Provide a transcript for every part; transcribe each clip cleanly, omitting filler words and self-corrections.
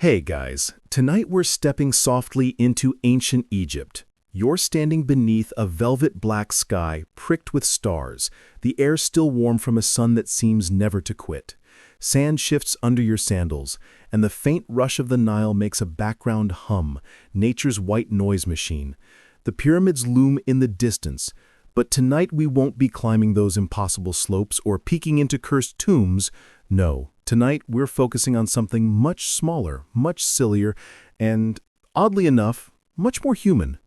Hey guys, tonight we're stepping softly into ancient Egypt. You're standing beneath a velvet black sky pricked with stars, the air still warm from a sun that seems never to quit. Sand shifts under your sandals, and the faint rush of the Nile makes a background hum, nature's white noise machine. The pyramids loom in the distance, but tonight we won't be climbing those impossible slopes or peeking into cursed tombs. No, tonight we're focusing on something much smaller, much sillier, and, oddly enough, much more human.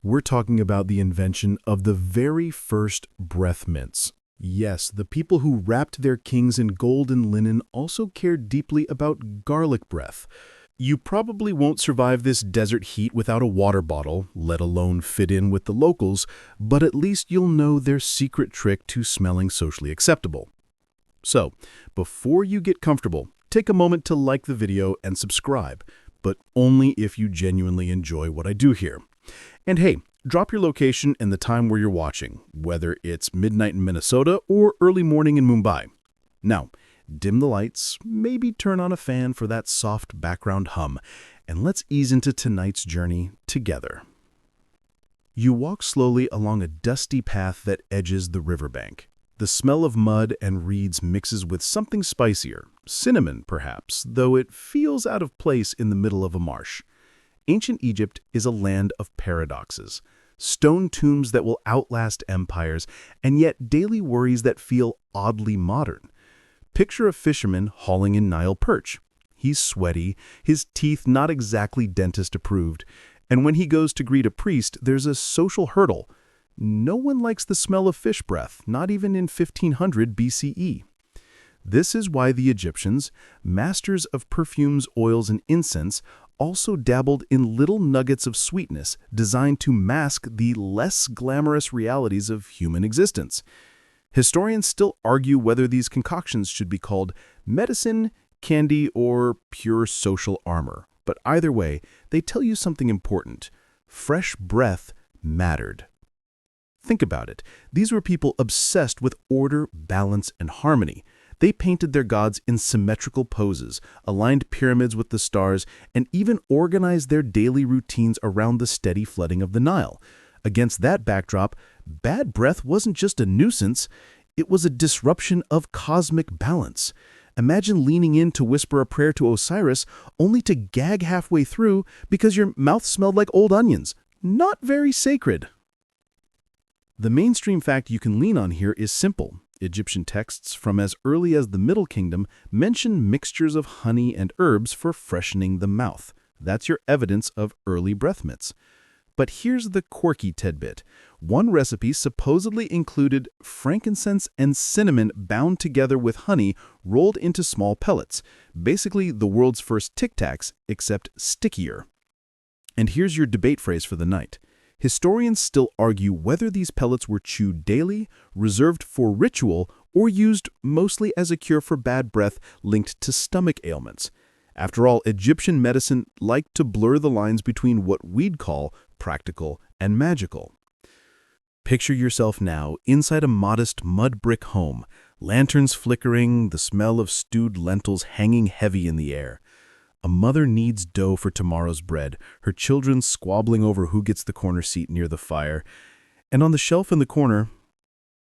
We're talking about the invention of the very first breath mints. Yes, the people who wrapped their kings in gold and linen also cared deeply about garlic breath. You probably won't survive this desert heat without a water bottle, let alone fit in with the locals, but at least you'll know their secret trick to smelling socially acceptable. So, before you get comfortable, take a moment to like the video and subscribe, but only if you genuinely enjoy what I do here. And hey, drop your location and the time where you're watching, whether it's midnight in Minnesota or early morning in Mumbai. Now, dim the lights, maybe turn on a fan for that soft background hum, and let's ease into tonight's journey together. You walk slowly along a dusty path that edges the riverbank. The smell of mud and reeds mixes with something spicier, cinnamon perhaps, though it feels out of place in the middle of a marsh. Ancient Egypt is a land of paradoxes. Stone tombs that will outlast empires, and yet daily worries that feel oddly modern. Picture a fisherman hauling in Nile perch. He's sweaty, his teeth not exactly dentist-approved, and when he goes to greet a priest, there's a social hurdle. No one likes the smell of fish breath, not even in 1500 BCE. This is why the Egyptians, masters of perfumes, oils, and incense, also dabbled in little nuggets of sweetness designed to mask the less glamorous realities of human existence. Historians still argue whether these concoctions should be called medicine, candy, or pure social armor. But either way, they tell you something important. Fresh breath mattered. Think about it. These were people obsessed with order, balance, and harmony. They painted their gods in symmetrical poses, aligned pyramids with the stars, and even organized their daily routines around the steady flooding of the Nile. Against that backdrop, bad breath wasn't just a nuisance, it was a disruption of cosmic balance. Imagine leaning in to whisper a prayer to Osiris, only to gag halfway through because your mouth smelled like old onions. Not very sacred. The mainstream fact you can lean on here is simple. Egyptian texts from as early as the Middle Kingdom mention mixtures of honey and herbs for freshening the mouth. That's your evidence of early breath mints. But here's the quirky tidbit. One recipe supposedly included frankincense and cinnamon bound together with honey rolled into small pellets, basically the world's first Tic Tacs, except stickier. And here's your debate phrase for the night. Historians still argue whether these pellets were chewed daily, reserved for ritual, or used mostly as a cure for bad breath linked to stomach ailments. After all, Egyptian medicine liked to blur the lines between what we'd call practical and magical. Picture yourself now inside a modest mud brick home, lanterns flickering, the smell of stewed lentils hanging heavy in the air. A mother kneads dough for tomorrow's bread, her children squabbling over who gets the corner seat near the fire. And on the shelf in the corner,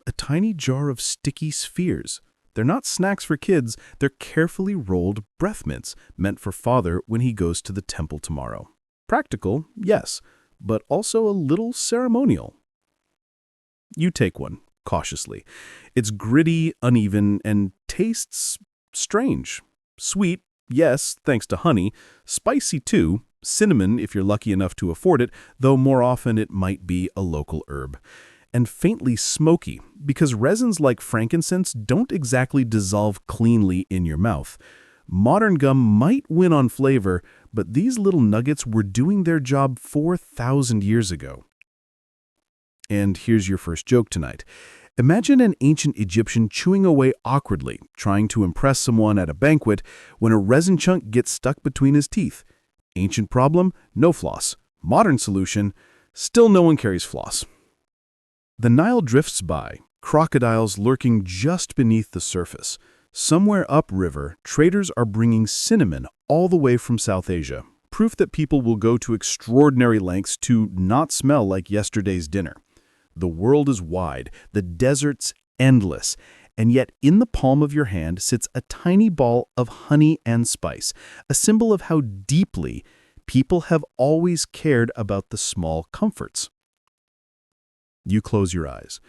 a tiny jar of sticky spheres. They're not snacks for kids, they're carefully rolled breath mints meant for father when he goes to the temple tomorrow. Practical, yes, but also a little ceremonial. You take one, cautiously. It's gritty, uneven, and tastes strange. Sweet, yes, thanks to honey. Spicy too. Cinnamon, if you're lucky enough to afford it, though more often it might be a local herb. And faintly smoky, because resins like frankincense don't exactly dissolve cleanly in your mouth. Modern gum might win on flavor, but these little nuggets were doing their job 4,000 years ago. And here's your first joke tonight. Imagine an ancient Egyptian chewing away awkwardly, trying to impress someone at a banquet when a resin chunk gets stuck between his teeth. Ancient problem? No floss. Modern solution? Still no one carries floss. The Nile drifts by, crocodiles lurking just beneath the surface. Somewhere upriver, traders are bringing cinnamon all the way from South Asia, proof that people will go to extraordinary lengths to not smell like yesterday's dinner. The world is wide, the desert's endless, and yet in the palm of your hand sits a tiny ball of honey and spice, a symbol of how deeply people have always cared about the small comforts. You close your eyes.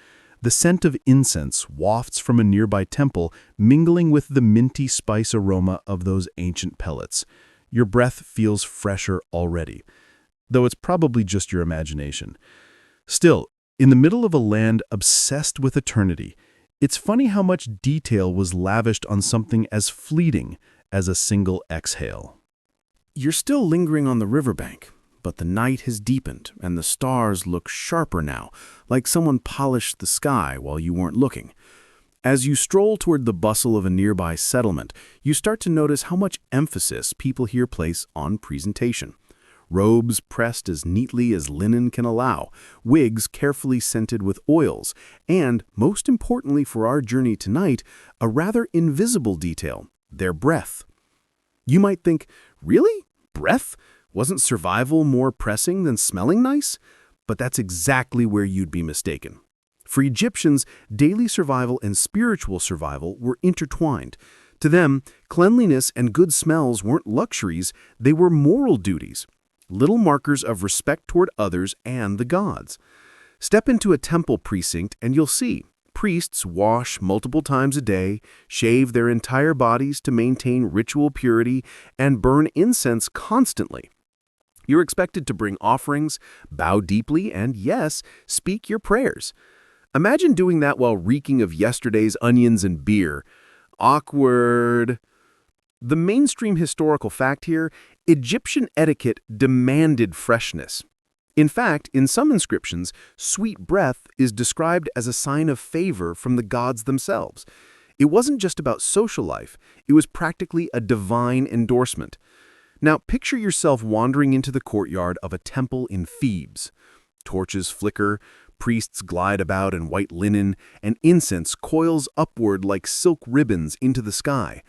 The scent of incense wafts from a nearby temple, mingling with the minty spice aroma of those ancient pellets. Your breath feels fresher already, though it's probably just your imagination. Still, in the middle of a land obsessed with eternity, it's funny how much detail was lavished on something as fleeting as a single exhale. You're still lingering on the riverbank, but the night has deepened and the stars look sharper now, like someone polished the sky while you weren't looking. As you stroll toward the bustle of a nearby settlement, you start to notice how much emphasis people here place on presentation. Robes pressed as neatly as linen can allow, wigs carefully scented with oils, and, most importantly for our journey tonight, a rather invisible detail, their breath. You might think, really? Breath? Wasn't survival more pressing than smelling nice? But that's exactly where you'd be mistaken. For Egyptians, daily survival and spiritual survival were intertwined. To them, cleanliness and good smells weren't luxuries, they were moral duties, little markers of respect toward others and the gods. Step into a temple precinct and you'll see. Priests wash multiple times a day, shave their entire bodies to maintain ritual purity, and burn incense constantly. You're expected to bring offerings, bow deeply, and yes, speak your prayers. Imagine doing that while reeking of yesterday's onions and beer. Awkward. The mainstream historical fact here, Egyptian etiquette demanded freshness. In fact, in some inscriptions, sweet breath is described as a sign of favor from the gods themselves. It wasn't just about social life, it was practically a divine endorsement. Now, picture yourself wandering into the courtyard of a temple in Thebes. Torches flicker, priests glide about in white linen, and incense coils upward like silk ribbons into the sky.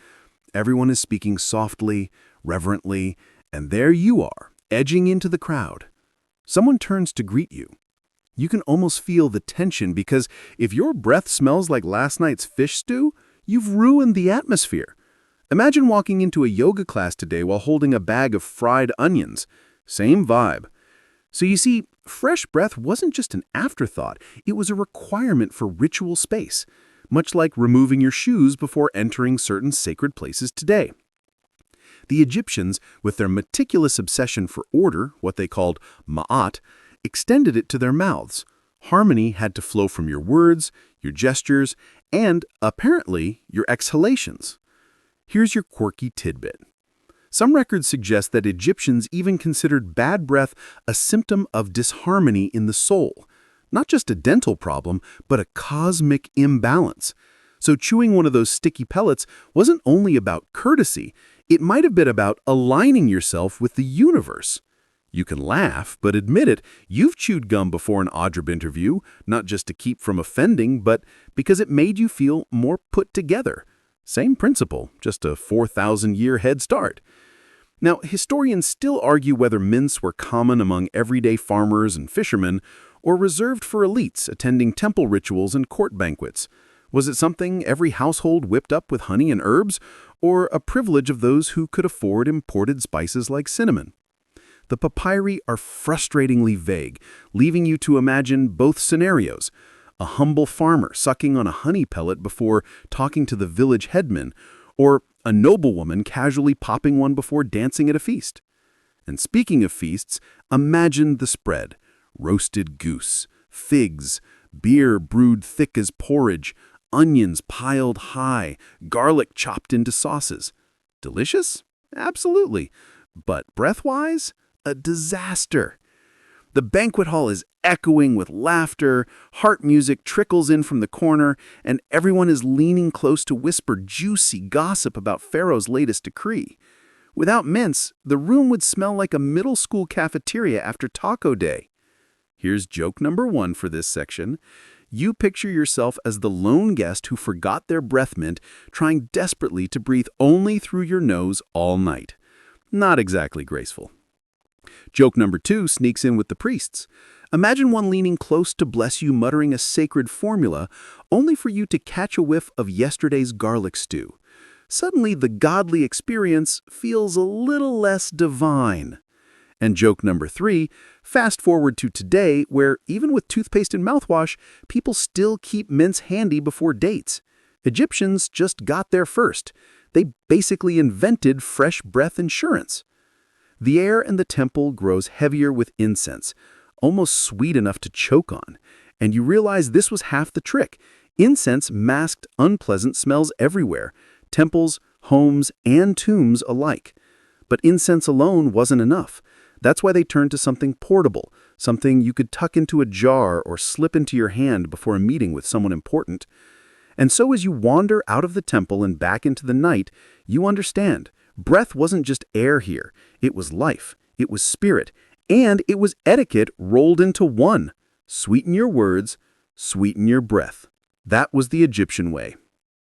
Everyone is speaking softly, reverently, and there you are, edging into the crowd. Someone turns to greet you. You can almost feel the tension because if your breath smells like last night's fish stew, you've ruined the atmosphere. Imagine walking into a yoga class today while holding a bag of fried onions. Same vibe. So you see, fresh breath wasn't just an afterthought, it was a requirement for ritual space, much like removing your shoes before entering certain sacred places today. The Egyptians, with their meticulous obsession for order, what they called ma'at, extended it to their mouths. Harmony had to flow from your words, your gestures, and, apparently, your exhalations. Here's your quirky tidbit. Some records suggest that Egyptians even considered bad breath a symptom of disharmony in the soul. Not just a dental problem, but a cosmic imbalance. So chewing one of those sticky pellets wasn't only about courtesy, it might have been about aligning yourself with the universe. You can laugh, but admit it, you've chewed gum before an odd job interview, not just to keep from offending, but because it made you feel more put together. Same principle, just a 4,000-year head start. Now, historians still argue whether mints were common among everyday farmers and fishermen, or reserved for elites attending temple rituals and court banquets. Was it something every household whipped up with honey and herbs, or a privilege of those who could afford imported spices like cinnamon? The papyri are frustratingly vague, leaving you to imagine both scenarios. A humble farmer sucking on a honey pellet before talking to the village headman, or a noblewoman casually popping one before dancing at a feast. And speaking of feasts, imagine the spread. Roasted goose, figs, beer brewed thick as porridge, onions piled high, garlic chopped into sauces. Delicious? Absolutely. But breath-wise, a disaster. The banquet hall is echoing with laughter, heart music trickles in from the corner, and everyone is leaning close to whisper juicy gossip about Pharaoh's latest decree. Without mints, the room would smell like a middle school cafeteria after taco day. Here's joke number 1 for this section. You picture yourself as the lone guest who forgot their breath mint, trying desperately to breathe only through your nose all night. Not exactly graceful. Joke number 2 sneaks in with the priests. Imagine one leaning close to bless you, muttering a sacred formula, only for you to catch a whiff of yesterday's garlic stew. Suddenly, the godly experience feels a little less divine. And joke number 3, fast forward to today, where even with toothpaste and mouthwash, people still keep mints handy before dates. Egyptians just got there first. They basically invented fresh breath insurance. The air in the temple grows heavier with incense, almost sweet enough to choke on. And you realize this was half the trick. Incense masked unpleasant smells everywhere, temples, homes, and tombs alike. But incense alone wasn't enough. That's why they turned to something portable, something you could tuck into a jar or slip into your hand before a meeting with someone important. And so as you wander out of the temple and back into the night, you understand. Breath wasn't just air here. It was life. It was spirit. And it was etiquette rolled into one. Sweeten your words, sweeten your breath. That was the Egyptian way.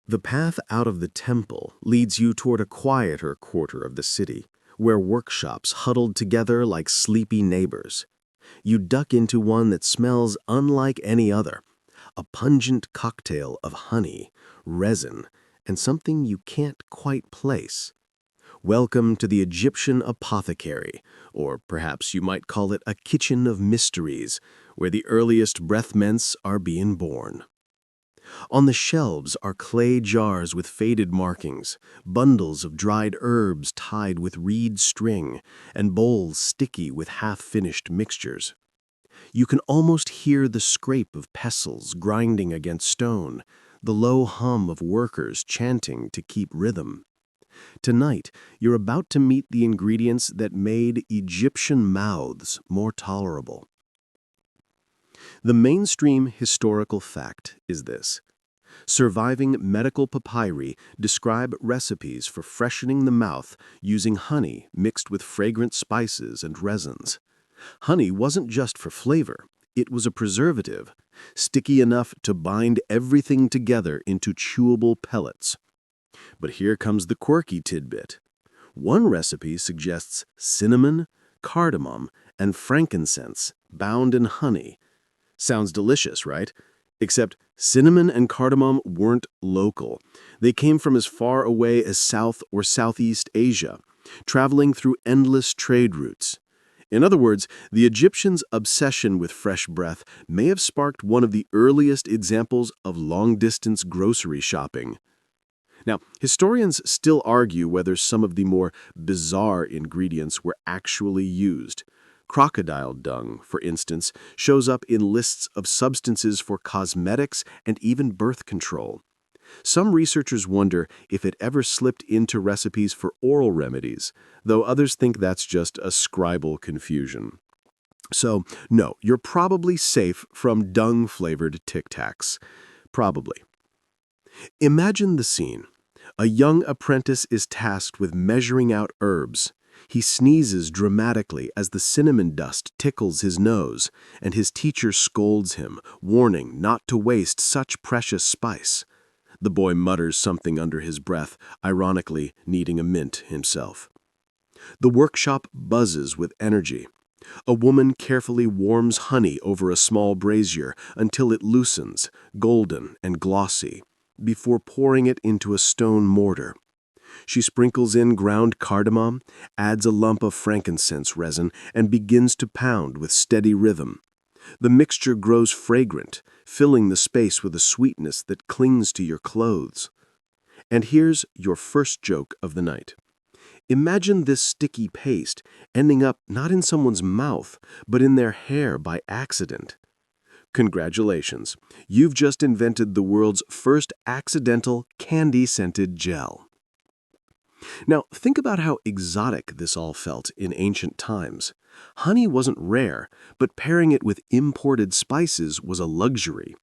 The path out of the temple leads you toward a quieter quarter of the city, where workshops huddled together like sleepy neighbors. You duck into one that smells unlike any other, a pungent cocktail of honey, resin, and something you can't quite place. Welcome to the Egyptian apothecary, or perhaps you might call it a kitchen of mysteries, where the earliest breath mints are being born. On the shelves are clay jars with faded markings, bundles of dried herbs tied with reed string, and bowls sticky with half-finished mixtures. You can almost hear the scrape of pestles grinding against stone, the low hum of workers chanting to keep rhythm. Tonight, you're about to meet the ingredients that made Egyptian mouths more tolerable. The mainstream historical fact is this. Surviving medical papyri describe recipes for freshening the mouth using honey mixed with fragrant spices and resins. Honey wasn't just for flavor, it was a preservative, sticky enough to bind everything together into chewable pellets. But here comes the quirky tidbit. One recipe suggests cinnamon, cardamom, and frankincense bound in honey. Sounds delicious, right? Except cinnamon and cardamom weren't local. They came from as far away as South or Southeast Asia, traveling through endless trade routes. In other words, the Egyptians' obsession with fresh breath may have sparked one of the earliest examples of long-distance grocery shopping. Now, historians still argue whether some of the more bizarre ingredients were actually used. Crocodile dung, for instance, shows up in lists of substances for cosmetics and even birth control. Some researchers wonder if it ever slipped into recipes for oral remedies, though others think that's just a scribal confusion. So, no, you're probably safe from dung-flavored Tic Tacs. Probably. Imagine the scene. A young apprentice is tasked with measuring out herbs. He sneezes dramatically as the cinnamon dust tickles his nose, and his teacher scolds him, warning not to waste such precious spice. The boy mutters something under his breath, ironically needing a mint himself. The workshop buzzes with energy. A woman carefully warms honey over a small brazier until it loosens, golden and glossy, before pouring it into a stone mortar. She sprinkles in ground cardamom, adds a lump of frankincense resin, and begins to pound with steady rhythm. The mixture grows fragrant, filling the space with a sweetness that clings to your clothes. And here's your first joke of the night. Imagine this sticky paste ending up not in someone's mouth, but in their hair by accident. Congratulations, you've just invented the world's first accidental candy-scented gel. Now, think about how exotic this all felt in ancient times. Honey wasn't rare, but pairing it with imported spices was a luxury.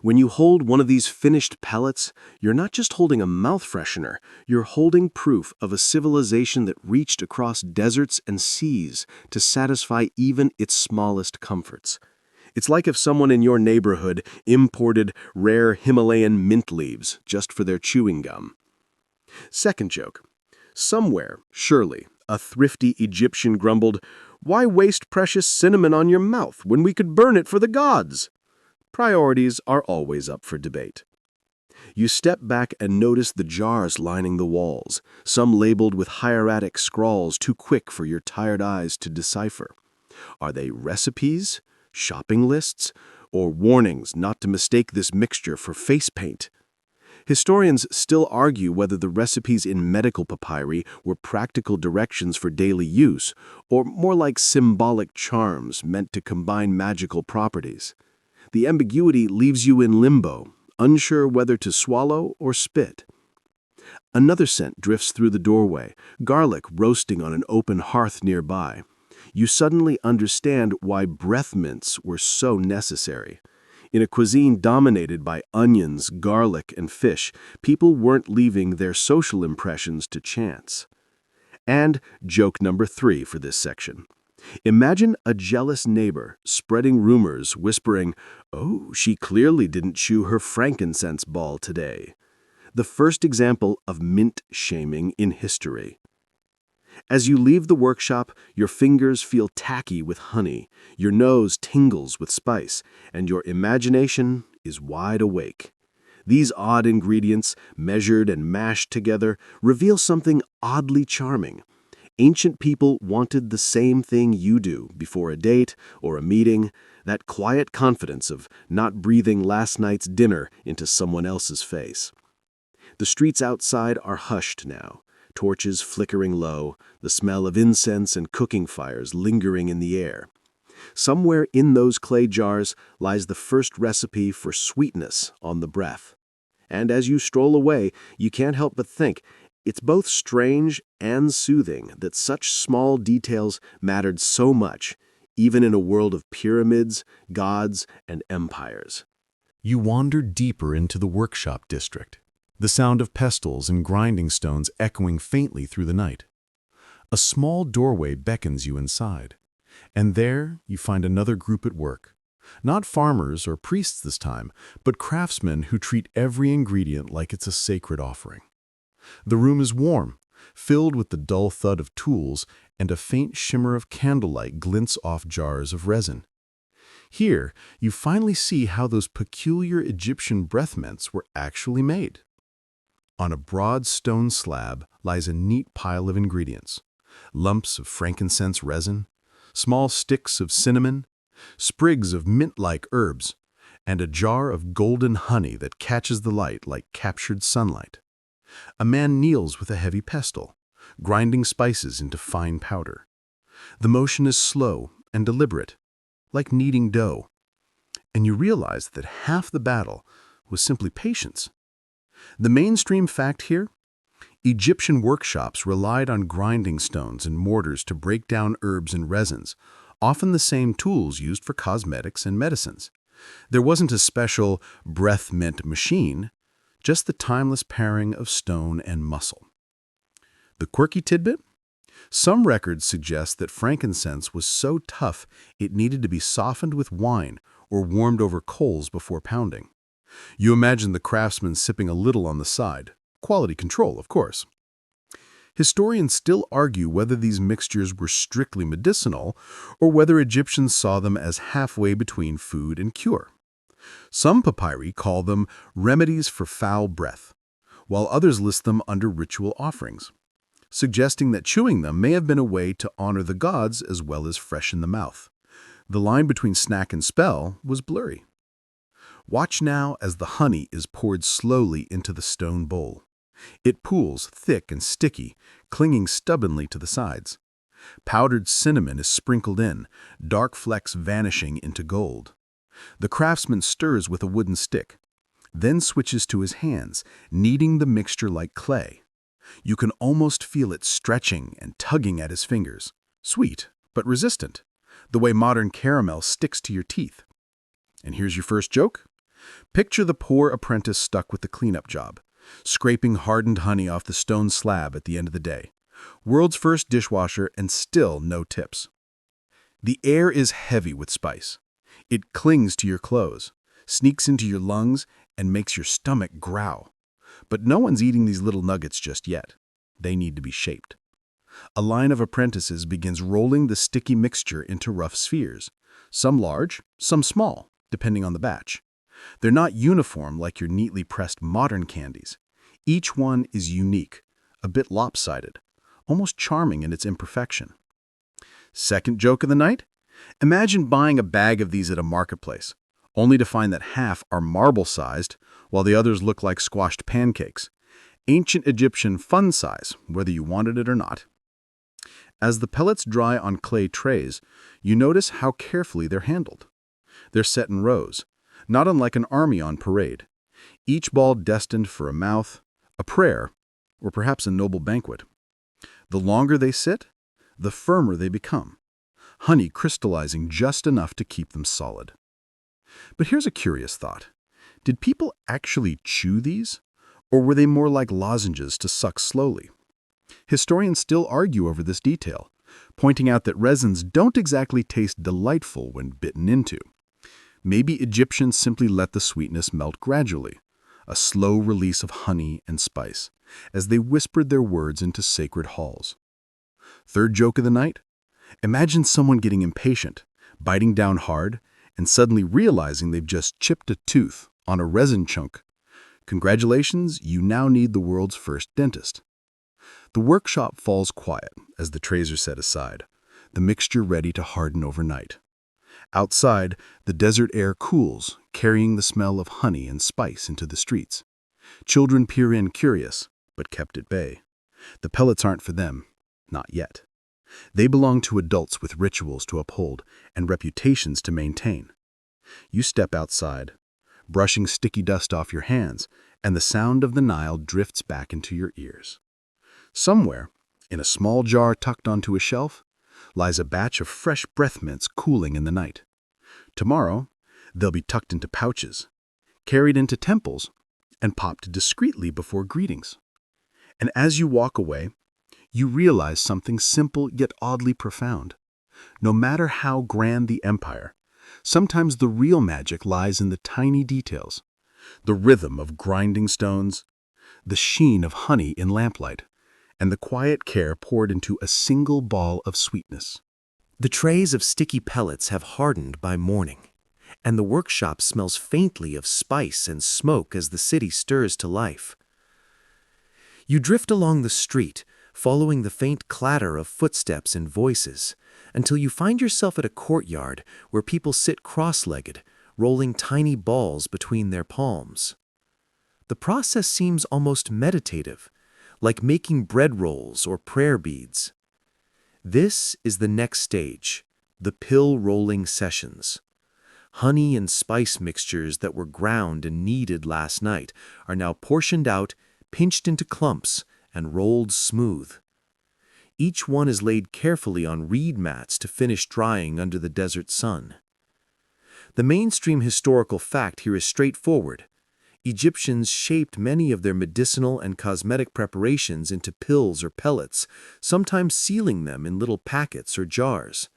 When you hold one of these finished pellets, you're not just holding a mouth freshener, you're holding proof of a civilization that reached across deserts and seas to satisfy even its smallest comforts. It's like if someone in your neighborhood imported rare Himalayan mint leaves just for their chewing gum. Second joke. Somewhere, surely, a thrifty Egyptian grumbled, "Why waste precious cinnamon on your mouth when we could burn it for the gods?" Priorities are always up for debate. You step back and notice the jars lining the walls, some labeled with hieratic scrawls too quick for your tired eyes to decipher. Are they recipes, shopping lists, or warnings not to mistake this mixture for face paint? Historians still argue whether the recipes in medical papyri were practical directions for daily use, or more like symbolic charms meant to combine magical properties. The ambiguity leaves you in limbo, unsure whether to swallow or spit. Another scent drifts through the doorway, garlic roasting on an open hearth nearby. You suddenly understand why breath mints were so necessary. In a cuisine dominated by onions, garlic, and fish, people weren't leaving their social impressions to chance. And joke number 3 for this section. Imagine a jealous neighbor spreading rumors, whispering, "Oh, she clearly didn't chew her frankincense ball today." The first example of mint shaming in history. As you leave the workshop, your fingers feel tacky with honey, your nose tingles with spice, and your imagination is wide awake. These odd ingredients, measured and mashed together, reveal something oddly charming. Ancient people wanted the same thing you do before a date or a meeting, that quiet confidence of not breathing last night's dinner into someone else's face. The streets outside are hushed now, torches flickering low, the smell of incense and cooking fires lingering in the air. Somewhere in those clay jars lies the first recipe for sweetness on the breath. And as you stroll away, you can't help but think, it's both strange and soothing that such small details mattered so much, even in a world of pyramids, gods, and empires. You wander deeper into the workshop district, the sound of pestles and grinding stones echoing faintly through the night. A small doorway beckons you inside, and there you find another group at work. Not farmers or priests this time, but craftsmen who treat every ingredient like it's a sacred offering. The room is warm, filled with the dull thud of tools, and a faint shimmer of candlelight glints off jars of resin. Here, you finally see how those peculiar Egyptian breath mints were actually made. On a broad stone slab lies a neat pile of ingredients: lumps of frankincense resin, small sticks of cinnamon, sprigs of mint-like herbs, and a jar of golden honey that catches the light like captured sunlight. A man kneels with a heavy pestle, grinding spices into fine powder. The motion is slow and deliberate, like kneading dough, and you realize that half the battle was simply patience. The mainstream fact here? Egyptian workshops relied on grinding stones and mortars to break down herbs and resins, often the same tools used for cosmetics and medicines. There wasn't a special breath mint machine, just the timeless pairing of stone and muscle. The quirky tidbit? Some records suggest that frankincense was so tough it needed to be softened with wine or warmed over coals before pounding. You imagine the craftsman sipping a little on the side. Quality control, of course. Historians still argue whether these mixtures were strictly medicinal or whether Egyptians saw them as halfway between food and cure. Some papyri call them remedies for foul breath, while others list them under ritual offerings, suggesting that chewing them may have been a way to honor the gods as well as freshen the mouth. The line between snack and spell was blurry. Watch now as the honey is poured slowly into the stone bowl. It pools thick and sticky, clinging stubbornly to the sides. Powdered cinnamon is sprinkled in, dark flecks vanishing into gold. The craftsman stirs with a wooden stick, then switches to his hands, kneading the mixture like clay. You can almost feel it stretching and tugging at his fingers. Sweet, but resistant, the way modern caramel sticks to your teeth. And here's your first joke. Picture the poor apprentice stuck with the cleanup job, scraping hardened honey off the stone slab at the end of the day. World's first dishwasher and still no tips. The air is heavy with spice. It clings to your clothes, sneaks into your lungs, and makes your stomach growl. But no one's eating these little nuggets just yet. They need to be shaped. A line of apprentices begins rolling the sticky mixture into rough spheres, some large, some small, depending on the batch. They're not uniform like your neatly pressed modern candies. Each one is unique, a bit lopsided, almost charming in its imperfection. Second joke of the night? Imagine buying a bag of these at a marketplace, only to find that half are marble-sized, while the others look like squashed pancakes. Ancient Egyptian fun size, whether you wanted it or not. As the pellets dry on clay trays, you notice how carefully they're handled. They're set in rows, not unlike an army on parade, each ball destined for a mouth, a prayer, or perhaps a noble banquet. The longer they sit, the firmer they become, honey crystallizing just enough to keep them solid. But here's a curious thought. Did people actually chew these, or were they more like lozenges to suck slowly? Historians still argue over this detail, pointing out that resins don't exactly taste delightful when bitten into. Maybe Egyptians simply let the sweetness melt gradually, a slow release of honey and spice, as they whispered their words into sacred halls. Third joke of the night? Imagine someone getting impatient, biting down hard, and suddenly realizing they've just chipped a tooth on a resin chunk. Congratulations, you now need the world's first dentist. The workshop falls quiet as the trays are set aside, the mixture ready to harden overnight. Outside, the desert air cools, carrying the smell of honey and spice into the streets. Children peer in curious, but kept at bay. The pellets aren't for them, not yet. They belong to adults with rituals to uphold and reputations to maintain. You step outside, brushing sticky dust off your hands, and the sound of the Nile drifts back into your ears. Somewhere, in a small jar tucked onto a shelf, lies a batch of fresh breath mints cooling in the night. Tomorrow, they'll be tucked into pouches, carried into temples, and popped discreetly before greetings. And as you walk away, you realize something simple yet oddly profound. No matter how grand the empire, sometimes the real magic lies in the tiny details. The rhythm of grinding stones, the sheen of honey in lamplight, and the quiet care poured into a single ball of sweetness. The trays of sticky pellets have hardened by morning, and the workshop smells faintly of spice and smoke as the city stirs to life. You drift along the street, following the faint clatter of footsteps and voices, until you find yourself at a courtyard where people sit cross-legged, rolling tiny balls between their palms. The process seems almost meditative, like making bread rolls or prayer beads. This is the next stage, the pill-rolling sessions. Honey and spice mixtures that were ground and kneaded last night are now portioned out, pinched into clumps, and rolled smooth. Each one is laid carefully on reed mats to finish drying under the desert sun. The mainstream historical fact here is straightforward. Egyptians shaped many of their medicinal and cosmetic preparations into pills or pellets, sometimes sealing them in little packets or jars.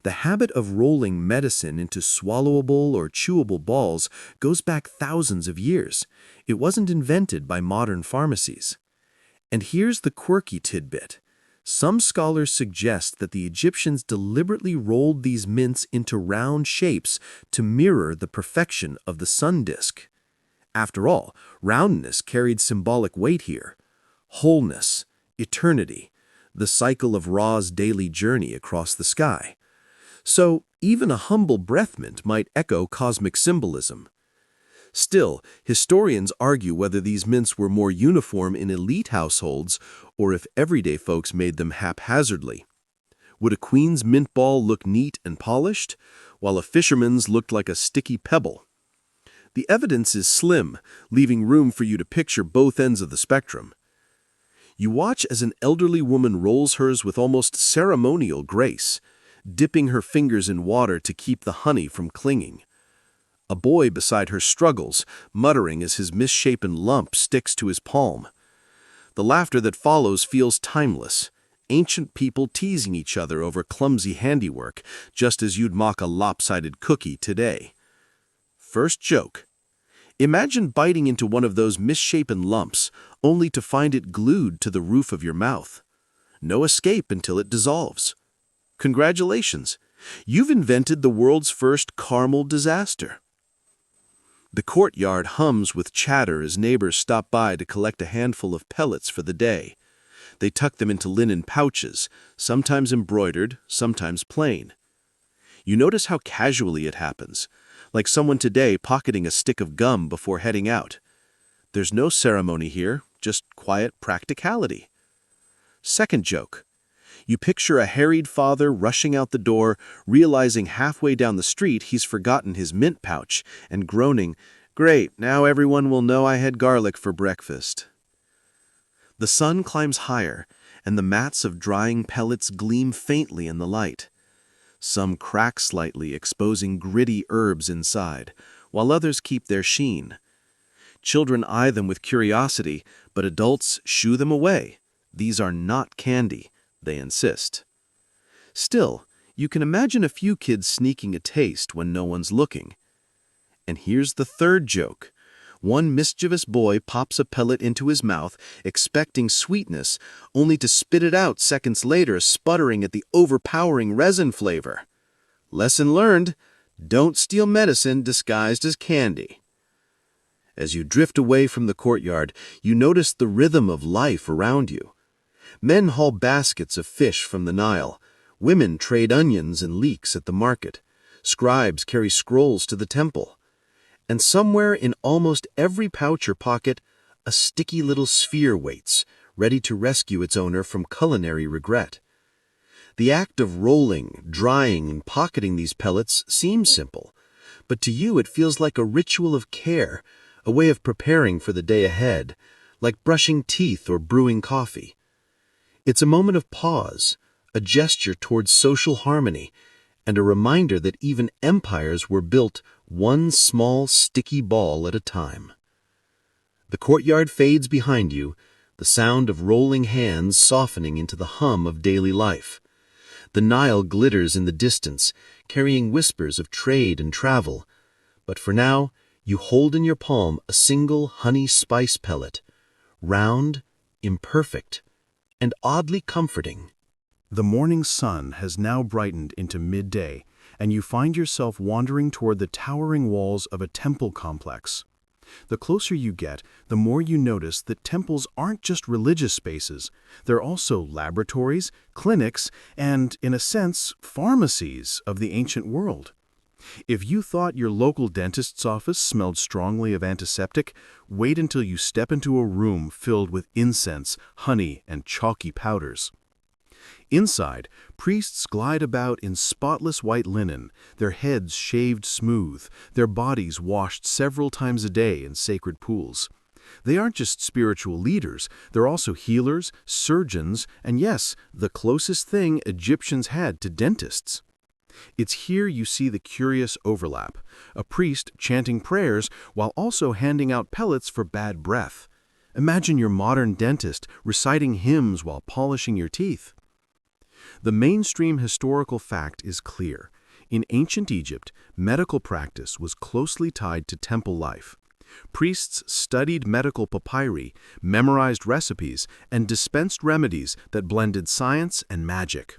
The habit of rolling medicine into swallowable or chewable balls goes back thousands of years. It wasn't invented by modern pharmacies. And here's the quirky tidbit. Some scholars suggest that the Egyptians deliberately rolled these mints into round shapes to mirror the perfection of the sun disk. After all, roundness carried symbolic weight here. Wholeness, eternity, the cycle of Ra's daily journey across the sky. So, even a humble breath mint might echo cosmic symbolism. Still, historians argue whether these mints were more uniform in elite households or if everyday folks made them haphazardly. Would a queen's mint ball look neat and polished, while a fisherman's looked like a sticky pebble? The evidence is slim, leaving room for you to picture both ends of the spectrum. You watch as an elderly woman rolls hers with almost ceremonial grace, dipping her fingers in water to keep the honey from clinging. A boy beside her struggles, muttering as his misshapen lump sticks to his palm. The laughter that follows feels timeless, ancient people teasing each other over clumsy handiwork, just as you'd mock a lopsided cookie today. First joke. Imagine biting into one of those misshapen lumps, only to find it glued to the roof of your mouth. No escape until it dissolves. Congratulations! You've invented the world's first caramel disaster. The courtyard hums with chatter as neighbors stop by to collect a handful of pellets for the day. They tuck them into linen pouches, sometimes embroidered, sometimes plain. You notice how casually it happens, like someone today pocketing a stick of gum before heading out. There's no ceremony here, just quiet practicality. Second joke. You picture a harried father rushing out the door, realizing halfway down the street he's forgotten his mint pouch, and groaning, "Great, now everyone will know I had garlic for breakfast." The sun climbs higher, and the mats of drying pellets gleam faintly in the light. Some crack slightly, exposing gritty herbs inside, while others keep their sheen. Children eye them with curiosity, but adults shoo them away. These are not candy, they insist. Still, you can imagine a few kids sneaking a taste when no one's looking. And here's the third joke. One mischievous boy pops a pellet into his mouth, expecting sweetness, only to spit it out seconds later, sputtering at the overpowering resin flavor. Lesson learned: don't steal medicine disguised as candy. As you drift away from the courtyard, you notice the rhythm of life around you. Men haul baskets of fish from the Nile. Women trade onions and leeks at the market. Scribes carry scrolls to the temple. And somewhere in almost every pouch or pocket, a sticky little sphere waits, ready to rescue its owner from culinary regret. The act of rolling, drying, and pocketing these pellets seems simple, but to you it feels like a ritual of care, a way of preparing for the day ahead, like brushing teeth or brewing coffee. It's a moment of pause, a gesture towards social harmony, and a reminder that even empires were built one small sticky ball at a time. The courtyard fades behind you, the sound of rolling hands softening into the hum of daily life. The Nile glitters in the distance, carrying whispers of trade and travel. But for now, you hold in your palm a single honey spice pellet, round, imperfect, and oddly comforting. The morning sun has now brightened into midday, and you find yourself wandering toward the towering walls of a temple complex. The closer you get, the more you notice that temples aren't just religious spaces. They're also laboratories, clinics, and, in a sense, pharmacies of the ancient world. If you thought your local dentist's office smelled strongly of antiseptic, wait until you step into a room filled with incense, honey, and chalky powders. Inside, priests glide about in spotless white linen, their heads shaved smooth, their bodies washed several times a day in sacred pools. They aren't just spiritual leaders, they're also healers, surgeons, and yes, the closest thing Egyptians had to dentists. It's here you see the curious overlap, a priest chanting prayers while also handing out pellets for bad breath. Imagine your modern dentist reciting hymns while polishing your teeth. The mainstream historical fact is clear. In ancient Egypt, medical practice was closely tied to temple life. Priests studied medical papyri, memorized recipes, and dispensed remedies that blended science and magic.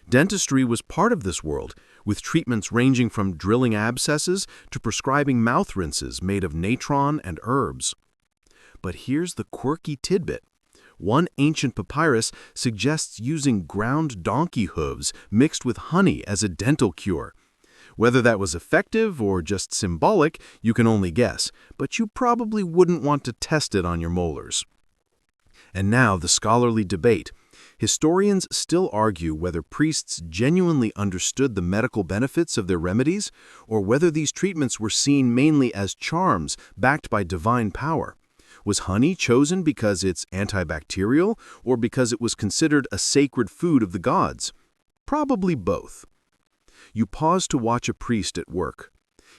Dentistry was part of this world, with treatments ranging from drilling abscesses to prescribing mouth rinses made of natron and herbs. But here's the quirky tidbit. One ancient papyrus suggests using ground donkey hooves mixed with honey as a dental cure. Whether that was effective or just symbolic, you can only guess, but you probably wouldn't want to test it on your molars. And now the scholarly debate. Historians still argue whether priests genuinely understood the medical benefits of their remedies, or whether these treatments were seen mainly as charms backed by divine power. Was honey chosen because it's antibacterial, or because it was considered a sacred food of the gods? Probably both. You pause to watch a priest at work.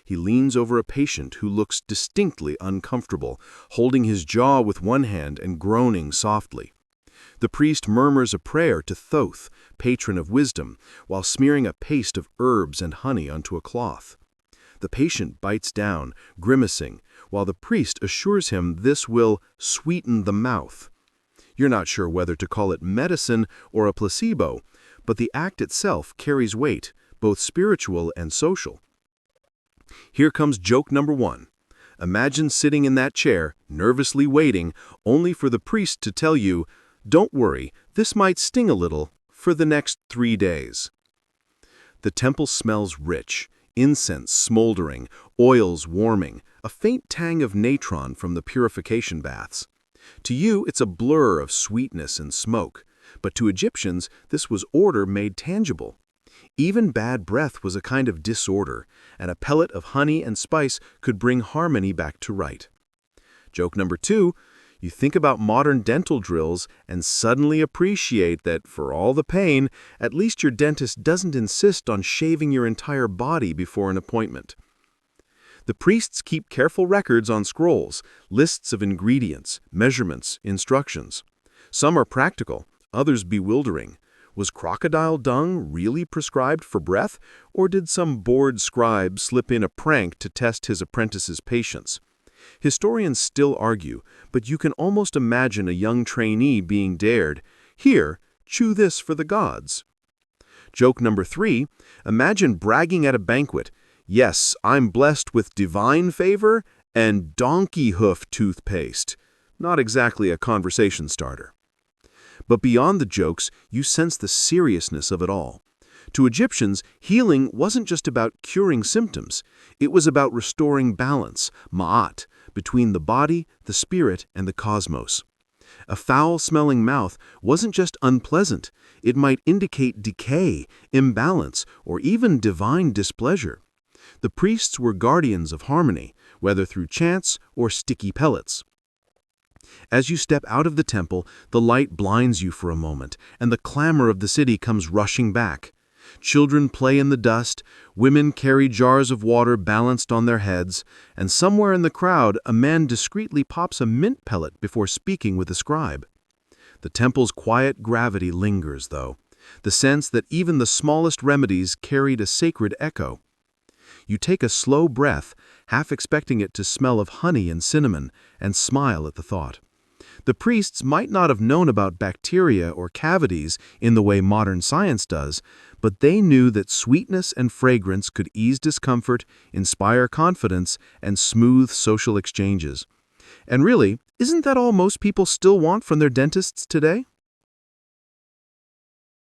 He leans over a patient who looks distinctly uncomfortable, holding his jaw with one hand and groaning softly. The priest murmurs a prayer to Thoth, patron of wisdom, while smearing a paste of herbs and honey onto a cloth. The patient bites down, grimacing, while the priest assures him this will sweeten the mouth. You're not sure whether to call it medicine or a placebo, but the act itself carries weight, both spiritual and social. Here comes joke number 1. Imagine sitting in that chair, nervously waiting, only for the priest to tell you, "Don't worry, this might sting a little for the next 3 days." The temple smells rich, incense smoldering, oils warming, a faint tang of natron from the purification baths. To you, it's a blur of sweetness and smoke, but to Egyptians, this was order made tangible. Even bad breath was a kind of disorder, and a pellet of honey and spice could bring harmony back to right. Joke number 2, you think about modern dental drills and suddenly appreciate that, for all the pain, at least your dentist doesn't insist on shaving your entire body before an appointment. The priests keep careful records on scrolls, lists of ingredients, measurements, instructions. Some are practical, others bewildering. Was crocodile dung really prescribed for breath, or did some bored scribe slip in a prank to test his apprentice's patience? Historians still argue, but you can almost imagine a young trainee being dared, "Here, chew this for the gods." Joke number 3, imagine bragging at a banquet, "Yes, I'm blessed with divine favor and donkey hoof toothpaste." Not exactly a conversation starter. But beyond the jokes, you sense the seriousness of it all. To Egyptians, healing wasn't just about curing symptoms. It was about restoring balance, ma'at, between the body, the spirit, and the cosmos. A foul-smelling mouth wasn't just unpleasant. It might indicate decay, imbalance, or even divine displeasure. The priests were guardians of harmony, whether through chants or sticky pellets. As you step out of the temple, the light blinds you for a moment, and the clamor of the city comes rushing back. Children play in the dust, women carry jars of water balanced on their heads, and somewhere in the crowd a man discreetly pops a mint pellet before speaking with a scribe. The temple's quiet gravity lingers, though, the sense that even the smallest remedies carried a sacred echo. You take a slow breath, half expecting it to smell of honey and cinnamon, and smile at the thought. The priests might not have known about bacteria or cavities in the way modern science does, but they knew that sweetness and fragrance could ease discomfort, inspire confidence, and smooth social exchanges. And really, isn't that all most people still want from their dentists today?